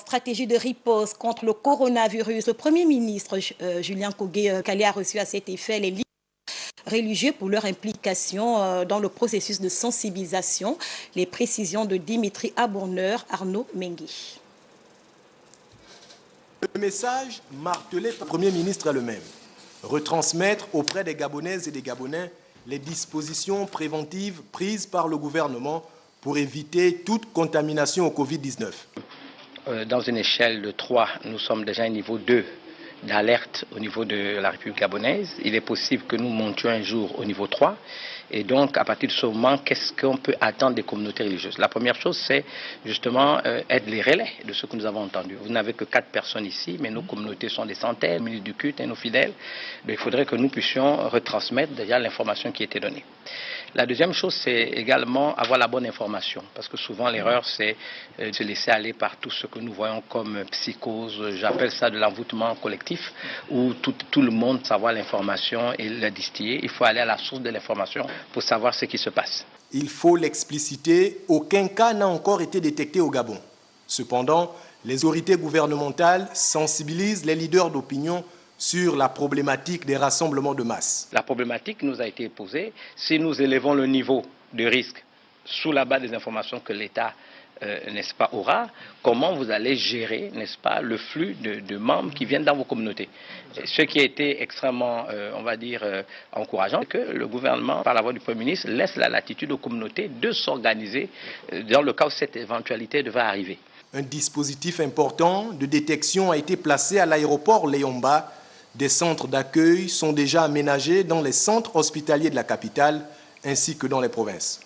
stratégie de riposte contre le coronavirus, le Premier ministre Julien Kogué-Kalé a reçu à cet effet les religieux pour leur implication dans le processus de sensibilisation. Les précisions de Dimitri Abourneur, Arnaud Mengi. Le message martelé par le Premier ministre est le même. Retransmettre auprès des Gabonaises et des Gabonais les dispositions préventives prises par le gouvernement pour éviter toute contamination au Covid-19. Dans une échelle de 3, nous sommes déjà à niveau 2 d'alerte au niveau de la République gabonaise. Il est possible que nous montions un jour au niveau 3. Et donc, à partir de ce moment, qu'est-ce qu'on peut attendre des communautés religieuses? La première chose, c'est justement être les relais de ce que nous avons entendu. Vous n'avez que 4 personnes ici, mais nos communautés sont des centaines, minutes du culte et nos fidèles. Donc, il faudrait que nous puissions retransmettre déjà l'information qui était donnée. La deuxième chose, c'est également avoir la bonne information, parce que souvent l'erreur, c'est de se laisser aller par tout ce que nous voyons comme psychose, j'appelle ça de l'envoûtement collectif, où tout le monde savoir l'information et la distiller. Il faut aller à la source de l'information pour savoir ce qui se passe. Il faut l'expliciter, aucun cas n'a encore été détecté au Gabon. Cependant, les autorités gouvernementales sensibilisent les leaders d'opinion sur la problématique des rassemblements de masse. La problématique nous a été posée. Si nous élevons le niveau de risque sous la base des informations que l'État, n'est-ce pas, aura, comment vous allez gérer, n'est-ce pas, le flux de membres qui viennent dans vos communautés. Ce qui a été extrêmement, on va dire, encourageant, c'est que le gouvernement, par la voix du Premier ministre, laisse la latitude aux communautés de s'organiser dans le cas où cette éventualité devait arriver. Un dispositif important de détection a été placé à l'aéroport Léomba. Des centres d'accueil sont déjà aménagés dans les centres hospitaliers de la capitale ainsi que dans les provinces.